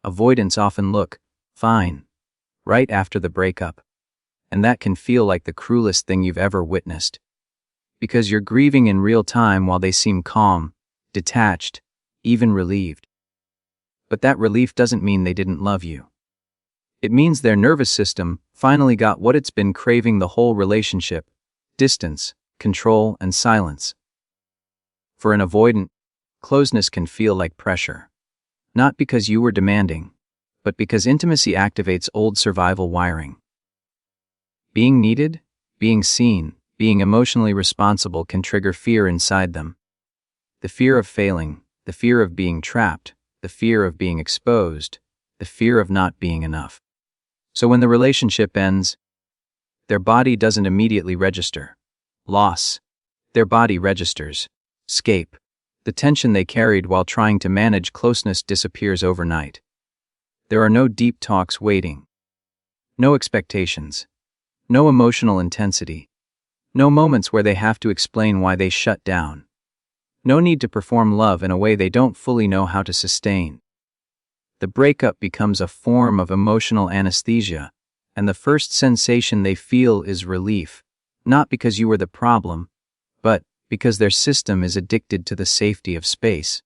Avoidants often look fine right after the breakup, and that can feel like the cruelest thing you've ever witnessed. Because you're grieving in real time while they seem calm, detached, even relieved. But that relief doesn't mean they didn't love you. It means their nervous system finally got what it's been craving the whole relationship: distance, control, and silence. For an avoidant, closeness can feel like pressure. Not because you were demanding, but because intimacy activates old survival wiring. Being needed, being seen, being emotionally responsible can trigger fear inside them. The fear of failing, the fear of being trapped, the fear of being exposed, the fear of not being enough. So when the relationship ends, their body doesn't immediately register loss. Their body registers escape. The tension they carried while trying to manage closeness disappears overnight. There are no deep talks waiting. No expectations. No emotional intensity. No moments where they have to explain why they shut down. No need to perform love in a way they don't fully know how to sustain. The breakup becomes a form of emotional anesthesia, and the first sensation they feel is relief, not because you were the problem, but because their system is addicted to the safety of space.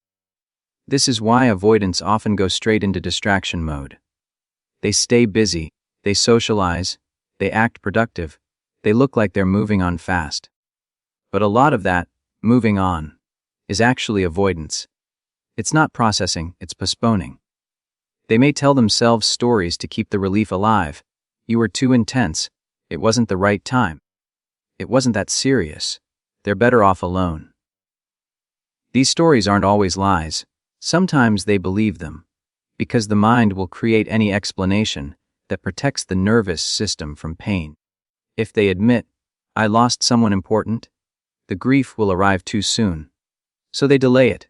This is why avoidants often go straight into distraction mode. They stay busy, they socialize, they act productive, they look like they're moving on fast. But a lot of that, moving on, is actually avoidance. It's not processing, it's postponing. They may tell themselves stories to keep the relief alive. You were too intense. It wasn't the right time. It wasn't that serious. They're better off alone. These stories aren't always lies. Sometimes they believe them, because the mind will create any explanation that protects the nervous system from pain. If they admit, "I lost someone important," the grief will arrive too soon. So they delay it.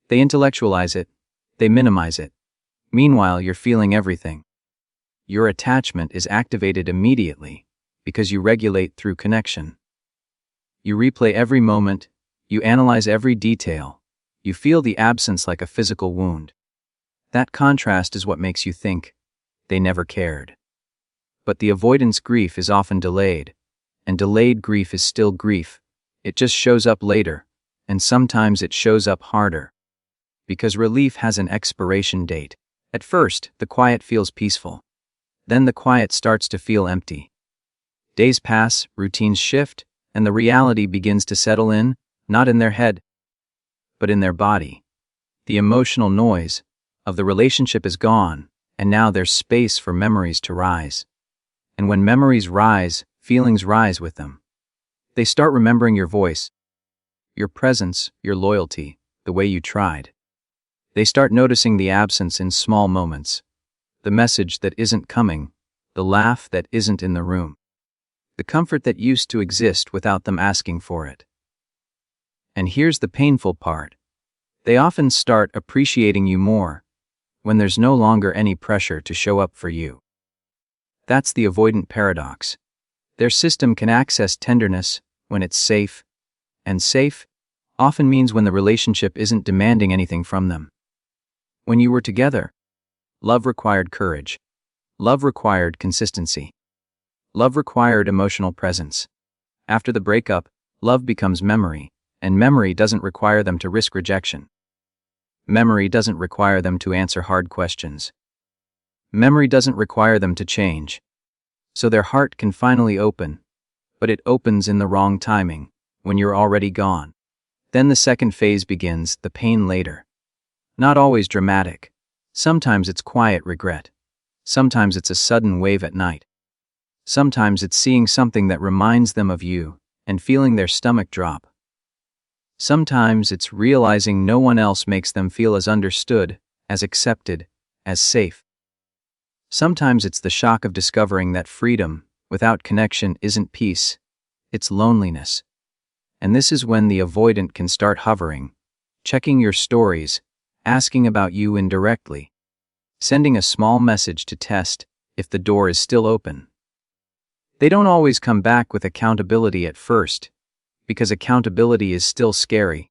They intellectualize it. They minimize it. Meanwhile, you're feeling everything. Your attachment is activated immediately because you regulate through connection. You replay every moment, you analyze every detail, you feel the absence like a physical wound. That contrast is what makes you think they never cared. But the avoidance grief is often delayed, and delayed grief is still grief. It just shows up later, and sometimes it shows up harder. Because relief has an expiration date. At first, the quiet feels peaceful. Then the quiet starts to feel empty. Days pass, routines shift, and the reality begins to settle in, not in their head, but in their body. The emotional noise of the relationship is gone, and now there's space for memories to rise. And when memories rise, feelings rise with them. They start remembering your voice, your presence, your loyalty, the way you tried. They start noticing the absence in small moments, the message that isn't coming, the laugh that isn't in the room, the comfort that used to exist without them asking for it. And here's the painful part. They often start appreciating you more when there's no longer any pressure to show up for you. That's the avoidant paradox. Their system can access tenderness when it's safe, and safe often means when the relationship isn't demanding anything from them. When you were together, love required courage. Love required consistency. Love required emotional presence. After the breakup, love becomes memory, and memory doesn't require them to risk rejection. Memory doesn't require them to answer hard questions. Memory doesn't require them to change. So their heart can finally open, but it opens in the wrong timing, when you're already gone. Then the second phase begins, the pain later. Not always dramatic. Sometimes it's quiet regret. Sometimes it's a sudden wave at night. Sometimes it's seeing something that reminds them of you and feeling their stomach drop. Sometimes it's realizing no one else makes them feel as understood, as accepted, as safe. Sometimes it's the shock of discovering that freedom, without connection, isn't peace, it's loneliness. And this is when the avoidant can start hovering, checking your stories, asking about you indirectly, sending a small message to test if the door is still open. They don't always come back with accountability at first, because accountability is still scary.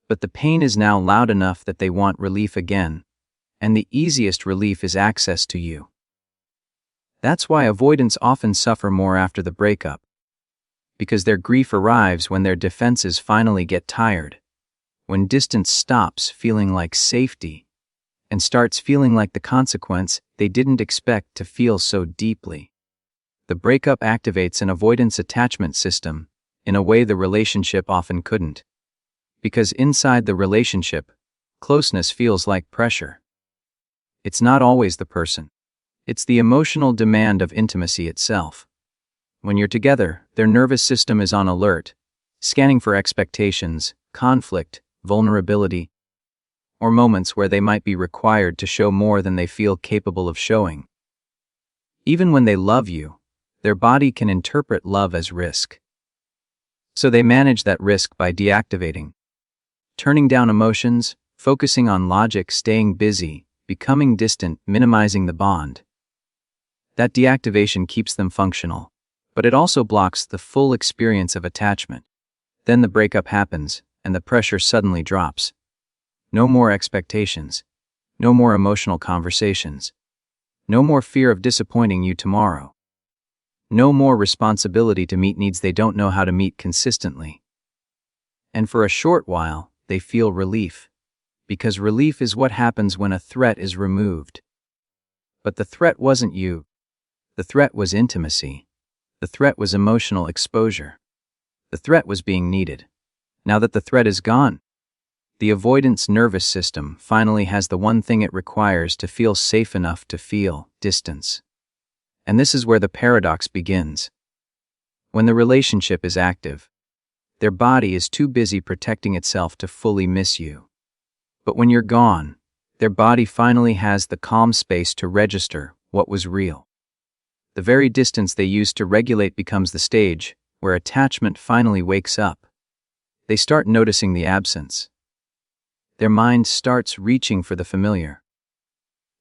But the pain is now loud enough that they want relief again, and the easiest relief is access to you. That's why avoidants often suffer more after the breakup, because their grief arrives when their defenses finally get tired, when distance stops feeling like safety and starts feeling like the consequence they didn't expect to feel so deeply. The breakup activates an avoidance attachment system in a way the relationship often couldn't, because inside the relationship, closeness feels like pressure. It's not always the person. It's the emotional demand of intimacy itself. When you're together, their nervous system is on alert, scanning for expectations, conflict, vulnerability, or moments where they might be required to show more than they feel capable of showing. Even when they love you, their body can interpret love as risk. So they manage that risk by deactivating, turning down emotions, focusing on logic, staying busy, becoming distant, minimizing the bond. That deactivation keeps them functional, but it also blocks the full experience of attachment. Then the breakup happens, and the pressure suddenly drops. No more expectations. No more emotional conversations. No more fear of disappointing you tomorrow. No more responsibility to meet needs they don't know how to meet consistently. And for a short while, they feel relief, because relief is what happens when a threat is removed. But the threat wasn't you. The threat was intimacy. The threat was emotional exposure. The threat was being needed. Now that the threat is gone, the avoidance nervous system finally has the one thing it requires to feel safe enough to feel distance. And this is where the paradox begins. When the relationship is active, their body is too busy protecting itself to fully miss you. But when you're gone, their body finally has the calm space to register what was real. The very distance they used to regulate becomes the stage where attachment finally wakes up. They start noticing the absence. Their mind starts reaching for the familiar.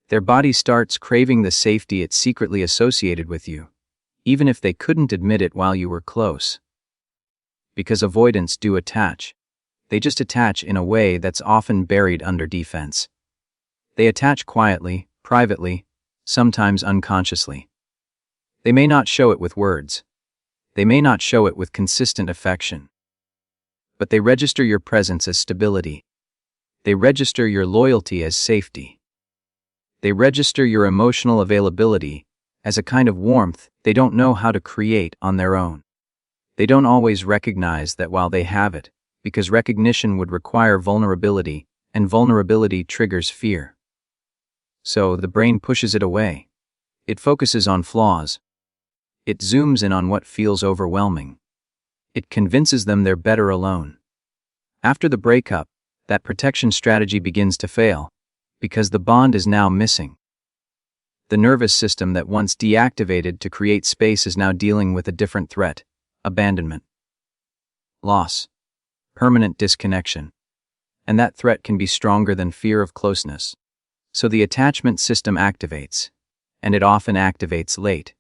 Their body starts craving the safety it secretly associated with you, even if they couldn't admit it while you were close. Because avoidants do attach. They just attach in a way that's often buried under defense. They attach quietly, privately, sometimes unconsciously. They may not show it with words. They may not show it with consistent affection. But they register your presence as stability. They register your loyalty as safety. They register your emotional availability as a kind of warmth they don't know how to create on their own. They don't always recognize that while they have it, because recognition would require vulnerability, and vulnerability triggers fear. So the brain pushes it away. It focuses on flaws. It zooms in on what feels overwhelming. It convinces them they're better alone. After the breakup, that protection strategy begins to fail, because the bond is now missing. The nervous system that once deactivated to create space is now dealing with a different threat: abandonment, loss, permanent disconnection. And that threat can be stronger than fear of closeness. So the attachment system activates, and it often activates late.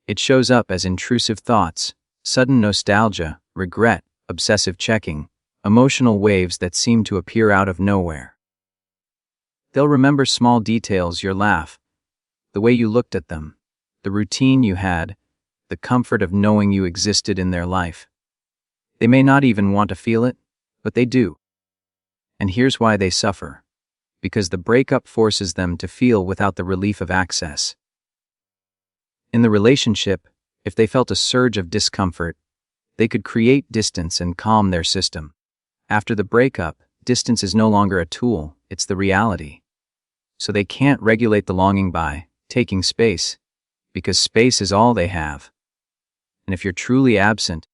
It shows up as intrusive thoughts, sudden nostalgia, regret, obsessive checking, emotional waves that seem to appear out of nowhere. They'll remember small details: your laugh, the way you looked at them, the routine you had, the comfort of knowing you existed in their life. They may not even want to feel it, but they do. And here's why they suffer: because the breakup forces them to feel without the relief of access. In the relationship, if they felt a surge of discomfort, they could create distance and calm their system. After the breakup, distance is no longer a tool, it's the reality. So they can't regulate the longing by taking space, because space is all they have. And if you're truly absent,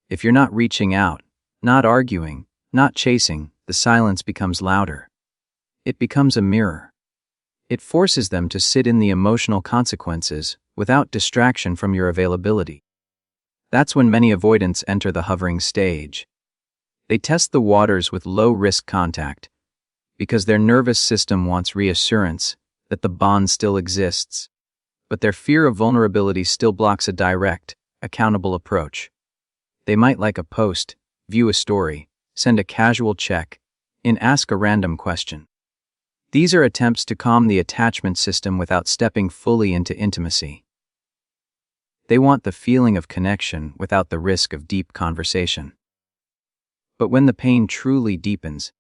if you're not reaching out, not arguing, not chasing, the silence becomes louder. It becomes a mirror. It forces them to sit in the emotional consequences without distraction from your availability. That's when many avoidants enter the hovering stage. They test the waters with low-risk contact, because their nervous system wants reassurance that the bond still exists. But their fear of vulnerability still blocks a direct, accountable approach. They might like a post, view a story, send a casual check, and ask a random question. These are attempts to calm the attachment system without stepping fully into intimacy. They want the feeling of connection without the risk of deep conversation. But when the pain truly deepens,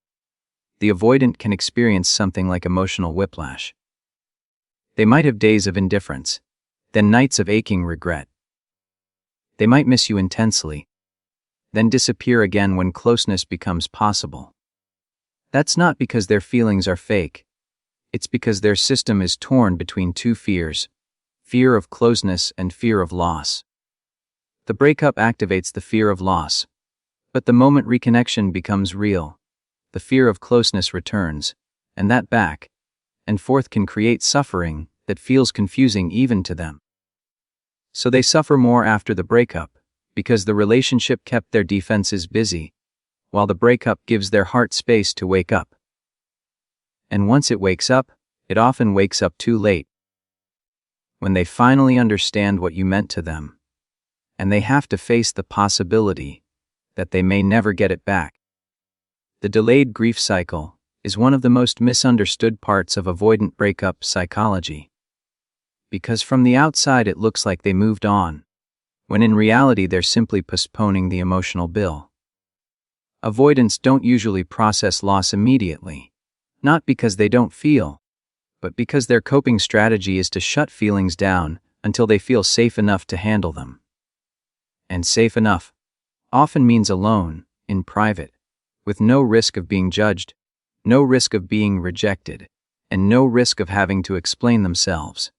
the avoidant can experience something like emotional whiplash. They might have days of indifference, then nights of aching regret. They might miss you intensely, then disappear again when closeness becomes possible. That's not because their feelings are fake. It's because their system is torn between two fears: fear of closeness and fear of loss. The breakup activates the fear of loss, but the moment reconnection becomes real, the fear of closeness returns, and that back and forth can create suffering that feels confusing even to them. So they suffer more after the breakup, because the relationship kept their defenses busy, while the breakup gives their heart space to wake up. And once it wakes up, it often wakes up too late. When they finally understand what you meant to them, and they have to face the possibility that they may never get it back. The delayed grief cycle is one of the most misunderstood parts of avoidant breakup psychology. Because from the outside it looks like they moved on, when in reality they're simply postponing the emotional bill. Avoidants don't usually process loss immediately, not because they don't feel, but because their coping strategy is to shut feelings down until they feel safe enough to handle them. And safe enough often means alone, in private, with no risk of being judged, no risk of being rejected, and no risk of having to explain themselves.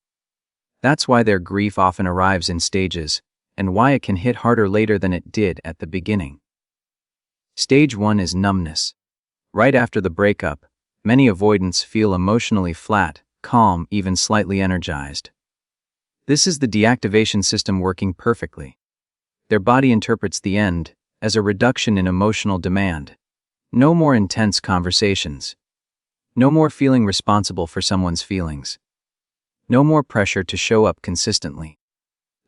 That's why their grief often arrives in stages, and why it can hit harder later than it did at the beginning. Stage 1 is numbness. Right after the breakup, many avoidants feel emotionally flat, calm, even slightly energized. This is the deactivation system working perfectly. Their body interprets the end as a reduction in emotional demand. No more intense conversations. No more feeling responsible for someone's feelings. No more pressure to show up consistently.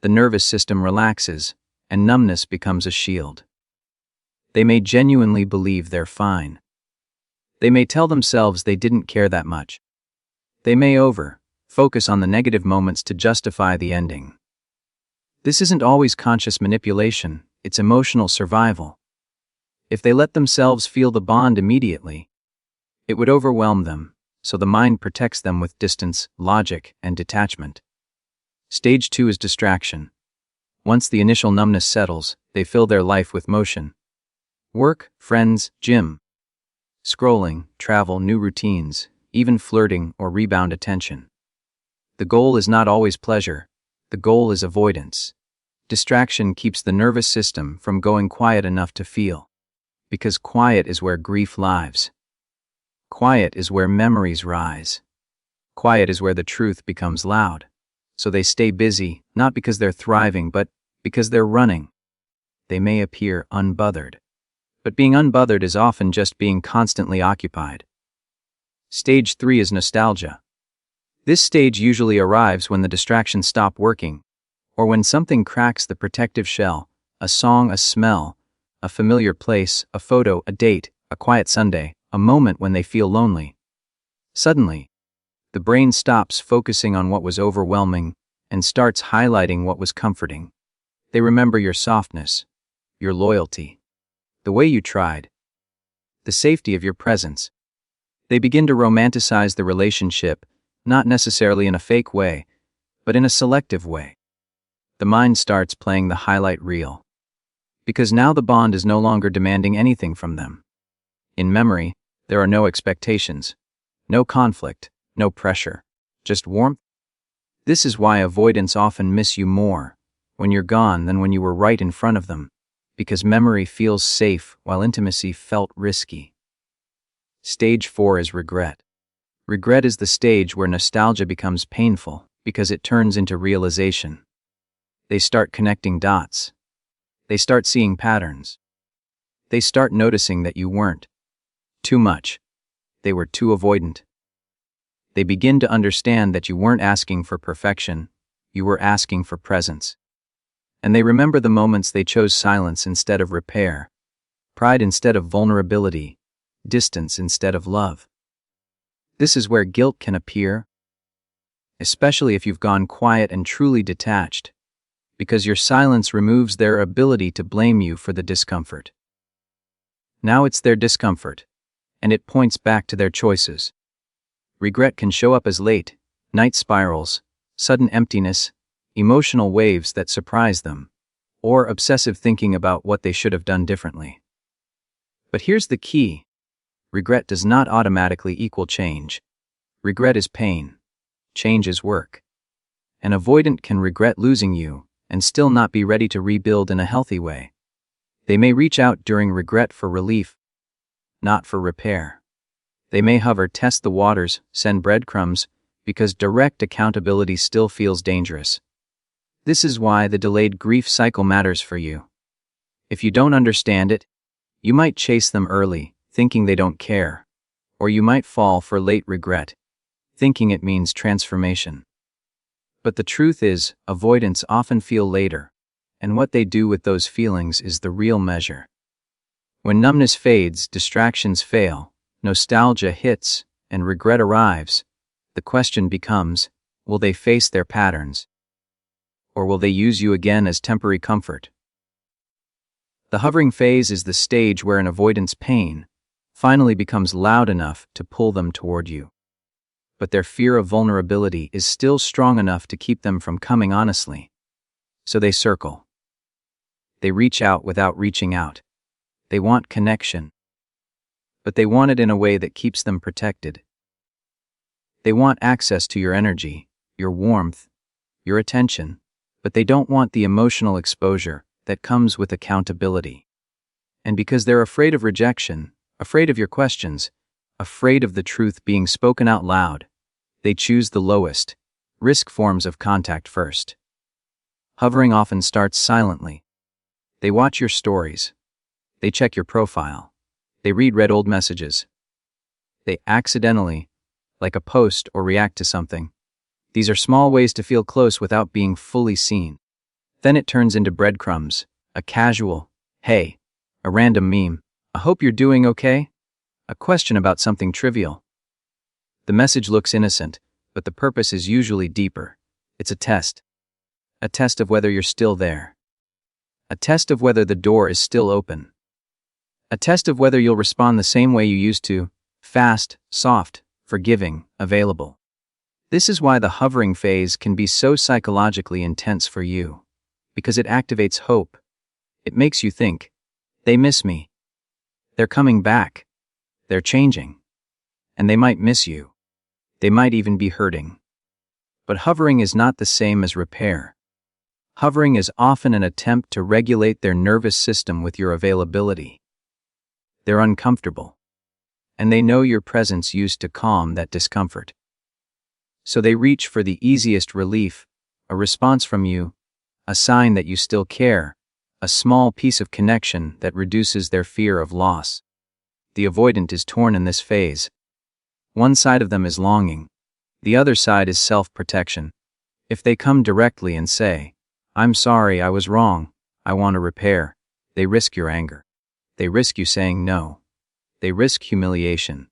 The nervous system relaxes, and numbness becomes a shield. They may genuinely believe they're fine. They may tell themselves they didn't care that much. They may focus on the negative moments to justify the ending. This isn't always conscious manipulation, it's emotional survival. If they let themselves feel the bond immediately, it would overwhelm them, so the mind protects them with distance, logic, and detachment. Stage 2 is distraction. Once the initial numbness settles, they fill their life with motion. Work, friends, gym, scrolling, travel, new routines, even flirting or rebound attention. The goal is not always pleasure. The goal is avoidance. Distraction keeps the nervous system from going quiet enough to feel. Because quiet is where grief lives. Quiet is where memories rise. Quiet is where the truth becomes loud. So they stay busy, not because they're thriving, but because they're running. They may appear unbothered, but being unbothered is often just being constantly occupied. Stage 3 is nostalgia. This stage usually arrives when the distractions stop working, or when something cracks the protective shell: a song, a smell, a familiar place, a photo, a date, a quiet Sunday, a moment when they feel lonely. Suddenly, the brain stops focusing on what was overwhelming and starts highlighting what was comforting. They remember your softness, your loyalty, the way you tried, the safety of your presence. They begin to romanticize the relationship, not necessarily in a fake way, but in a selective way. The mind starts playing the highlight reel, because now the bond is no longer demanding anything from them. In memory, there are no expectations, no conflict, no pressure, just warmth. This is why avoidants often miss you more when you're gone than when you were right in front of them, because memory feels safe while intimacy felt risky. Stage 4 is regret. Regret is the stage where nostalgia becomes painful because it turns into realization. They start connecting dots. They start seeing patterns. They start noticing that you weren't too much. They were too avoidant. They begin to understand that you weren't asking for perfection, you were asking for presence. And they remember the moments they chose silence instead of repair, pride instead of vulnerability, distance instead of love. This is where guilt can appear, especially if you've gone quiet and truly detached, because your silence removes their ability to blame you for the discomfort. Now it's their discomfort, and it points back to their choices. Regret can show up as late night spirals, sudden emptiness, emotional waves that surprise them, or obsessive thinking about what they should have done differently. But here's the key. Regret does not automatically equal change. Regret is pain. Change is work. An avoidant can regret losing you and still not be ready to rebuild in a healthy way. They may reach out during regret for relief, not for repair. They may hover, test the waters, send breadcrumbs, because direct accountability still feels dangerous. This is why the delayed grief cycle matters for you. If you don't understand it, you might chase them early, thinking they don't care, or you might fall for late regret, thinking it means transformation. But the truth is, avoidants often feel later, and what they do with those feelings is the real measure. When numbness fades, distractions fail, nostalgia hits, and regret arrives, the question becomes, will they face their patterns? Or will they use you again as temporary comfort? The hovering phase is the stage where an avoidant's pain finally becomes loud enough to pull them toward you. But their fear of vulnerability is still strong enough to keep them from coming honestly. So they circle. They reach out without reaching out. They want connection. But they want it in a way that keeps them protected. They want access to your energy, your warmth, your attention, but they don't want the emotional exposure that comes with accountability. And because they're afraid of rejection, afraid of your questions, afraid of the truth being spoken out loud, they choose the lowest, risk forms of contact first. Hovering often starts silently. They watch your stories. They check your profile. They read old messages. They accidentally, like a post or react to something. These are small ways to feel close without being fully seen. Then it turns into breadcrumbs, a casual, hey, a random meme, I hope you're doing okay, a question about something trivial. The message looks innocent, but the purpose is usually deeper. It's a test of whether you're still there. A test of whether the door is still open. A test of whether you'll respond the same way you used to, fast, soft, forgiving, available. This is why the hovering phase can be so psychologically intense for you, because it activates hope. It makes you think, they miss me. They're coming back. They're changing. And they might miss you. They might even be hurting. But hovering is not the same as repair. Hovering is often an attempt to regulate their nervous system with your availability. They're uncomfortable. And they know your presence used to calm that discomfort. So they reach for the easiest relief, a response from you, a sign that you still care, a small piece of connection that reduces their fear of loss. The avoidant is torn in this phase. One side of them is longing. The other side is self-protection. If they come directly and say, I'm sorry, I was wrong, I want to repair, they risk your anger. They risk you saying no. They risk humiliation.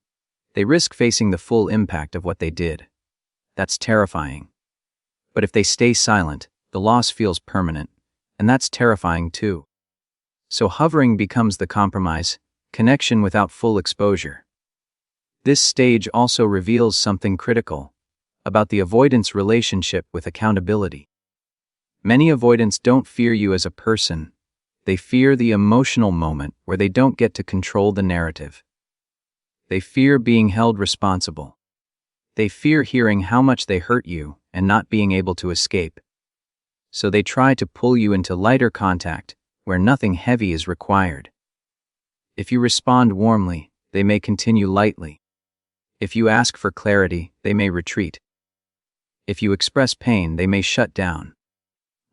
They risk facing the full impact of what they did. That's terrifying. But if they stay silent, the loss feels permanent, and that's terrifying too. So hovering becomes the compromise, connection without full exposure. This stage also reveals something critical about the avoidant's relationship with accountability. Many avoidants don't fear you as a person. They fear the emotional moment where they don't get to control the narrative. They fear being held responsible. They fear hearing how much they hurt you and not being able to escape. So they try to pull you into lighter contact, where nothing heavy is required. If you respond warmly, they may continue lightly. If you ask for clarity, they may retreat. If you express pain, they may shut down.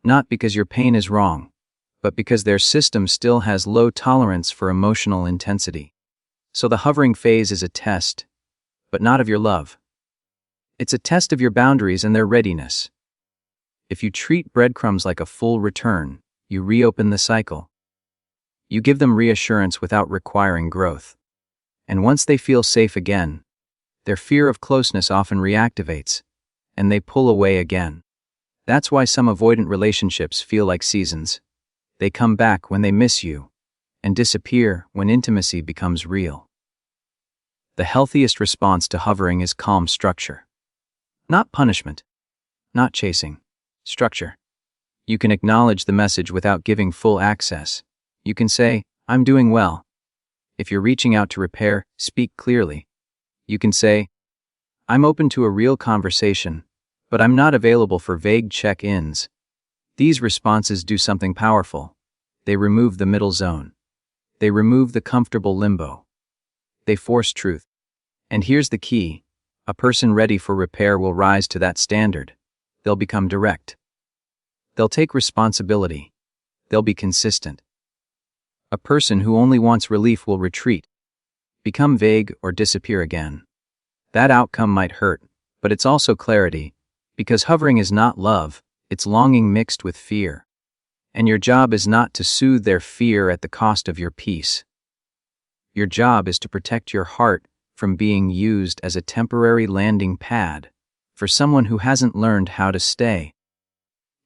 Not because your pain is wrong, but because their system still has low tolerance for emotional intensity. So the hovering phase is a test, but not of your love. It's a test of your boundaries and their readiness. If you treat breadcrumbs like a full return, you reopen the cycle. You give them reassurance without requiring growth. And once they feel safe again, their fear of closeness often reactivates, and they pull away again. That's why some avoidant relationships feel like seasons. They come back when they miss you, and disappear when intimacy becomes real. The healthiest response to hovering is calm structure. Not punishment. Not chasing. Structure. You can acknowledge the message without giving full access. You can say, "I'm doing well." If you're reaching out to repair, speak clearly. You can say, "I'm open to a real conversation, but I'm not available for vague check-ins." These responses do something powerful. They remove the middle zone. They remove the comfortable limbo. They force truth. And here's the key: a person ready for repair will rise to that standard. They'll become direct. They'll take responsibility. They'll be consistent. A person who only wants relief will retreat, become vague, or disappear again. That outcome might hurt, but it's also clarity, because hovering is not love, it's longing mixed with fear. And your job is not to soothe their fear at the cost of your peace. Your job is to protect your heart from being used as a temporary landing pad for someone who hasn't learned how to stay.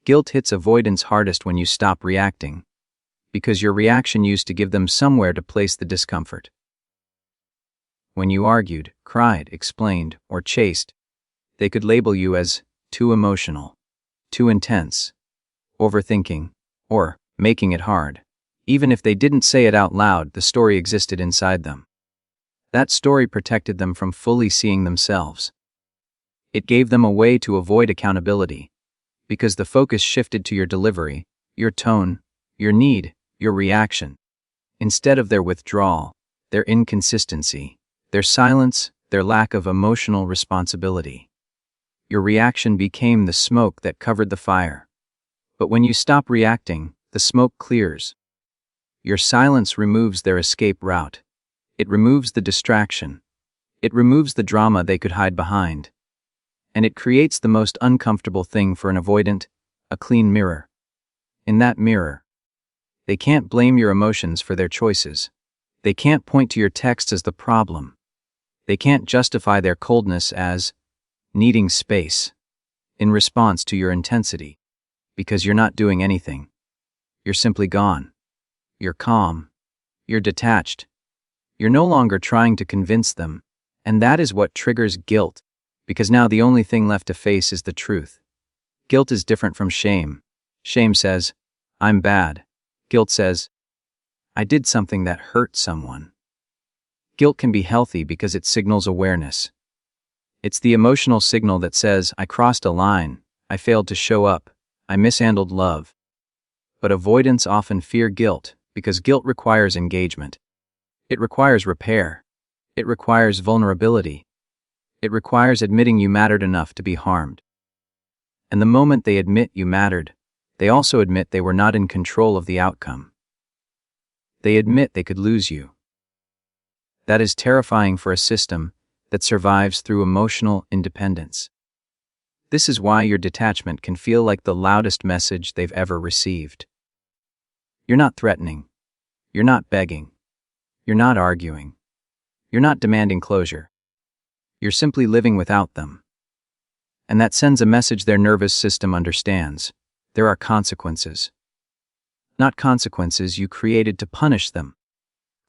Guilt hits avoidance hardest when you stop reacting, because your reaction used to give them somewhere to place the discomfort. When you argued, cried, explained, or chased, they could label you as too emotional, too intense, overthinking, or making it hard. Even if they didn't say it out loud, the story existed inside them. That story protected them from fully seeing themselves. It gave them a way to avoid accountability, because the focus shifted to your delivery, your tone, your need, your reaction, instead of their withdrawal, their inconsistency, their silence, their lack of emotional responsibility. Your reaction became the smoke that covered the fire. But when you stop reacting, the smoke clears. Your silence removes their escape route. It removes the distraction. It removes the drama they could hide behind. And it creates the most uncomfortable thing for an avoidant: a clean mirror. In that mirror, they can't blame your emotions for their choices. They can't point to your text as the problem. They can't justify their coldness as needing space in response to your intensity, because you're not doing anything. You're simply gone. You're calm. You're detached. You're no longer trying to convince them, and that is what triggers guilt, because now the only thing left to face is the truth. Guilt is different from shame. Shame says, "I'm bad." Guilt says, "I did something that hurt someone." Guilt can be healthy because it signals awareness. It's the emotional signal that says, "I crossed a line, I failed to show up, I mishandled love." But avoidants often fear guilt because guilt requires engagement. It requires repair. It requires vulnerability. It requires admitting you mattered enough to be harmed. And the moment they admit you mattered, they also admit they were not in control of the outcome. They admit they could lose you. That is terrifying for a system that survives through emotional independence. This is why your detachment can feel like the loudest message they've ever received. You're not threatening. You're not begging. You're not arguing. You're not demanding closure. You're simply living without them. And that sends a message their nervous system understands. There are consequences. Not consequences you created to punish them.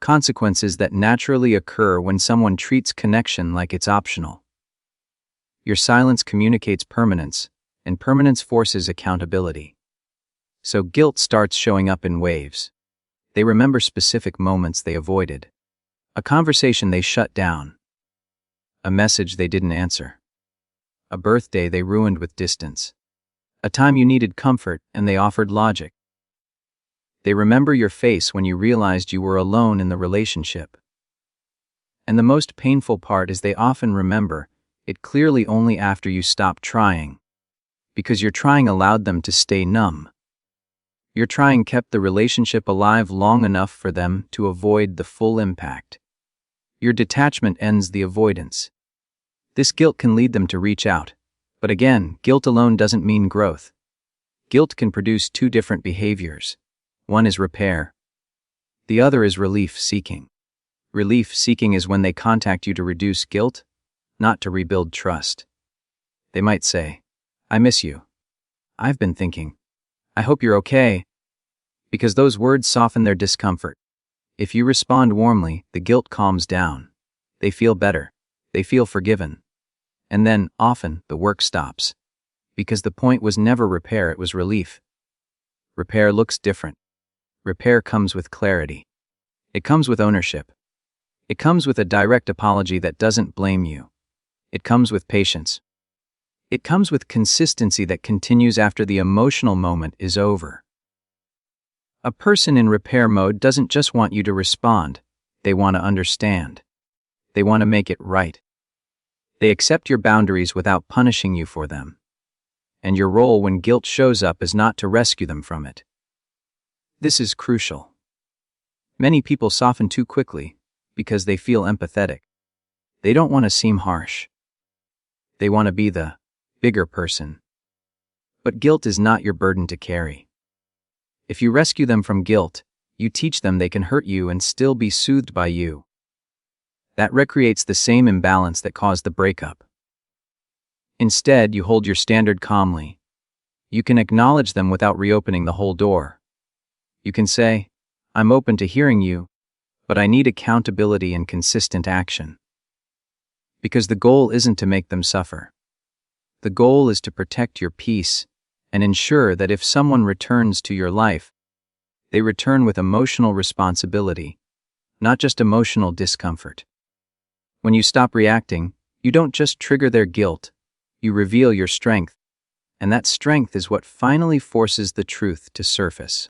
Consequences that naturally occur when someone treats connection like it's optional. Your silence communicates permanence, and permanence forces accountability. So guilt starts showing up in waves. They remember specific moments they avoided. A conversation they shut down. A message they didn't answer. A birthday they ruined with distance. A time you needed comfort and they offered logic. They remember your face when you realized you were alone in the relationship. And the most painful part is they often remember it clearly only after you stop trying. Because your trying allowed them to stay numb. Your trying kept the relationship alive long enough for them to avoid the full impact. Your detachment ends the avoidance. This guilt can lead them to reach out. But again, guilt alone doesn't mean growth. Guilt can produce two different behaviors. One is repair. The other is relief seeking. Relief seeking is when they contact you to reduce guilt. not to rebuild trust. They might say, "I miss you. I've been thinking. I hope you're okay," because those words soften their discomfort. If you respond warmly, the guilt calms down. They feel better. They feel forgiven. And then, often, the work stops. Because the point was never repair, it was relief. Repair looks different. Repair comes with clarity. It comes with ownership. It comes with a direct apology that doesn't blame you. It comes with patience. It comes with consistency that continues after the emotional moment is over. A person in repair mode doesn't just want you to respond. They want to understand. They want to make it right. They accept your boundaries without punishing you for them. And your role when guilt shows up is not to rescue them from it. This is crucial. Many people soften too quickly because they feel empathetic. They don't want to seem harsh. They want to be the bigger person. But guilt is not your burden to carry. If you rescue them from guilt, you teach them they can hurt you and still be soothed by you. That recreates the same imbalance that caused the breakup. Instead, you hold your standard calmly. You can acknowledge them without reopening the whole door. You can say, "I'm open to hearing you, but I need accountability and consistent action." Because the goal isn't to make them suffer. The goal is to protect your peace and ensure that if someone returns to your life, they return with emotional responsibility, not just emotional discomfort. When you stop reacting, you don't just trigger their guilt, you reveal your strength, and that strength is what finally forces the truth to surface.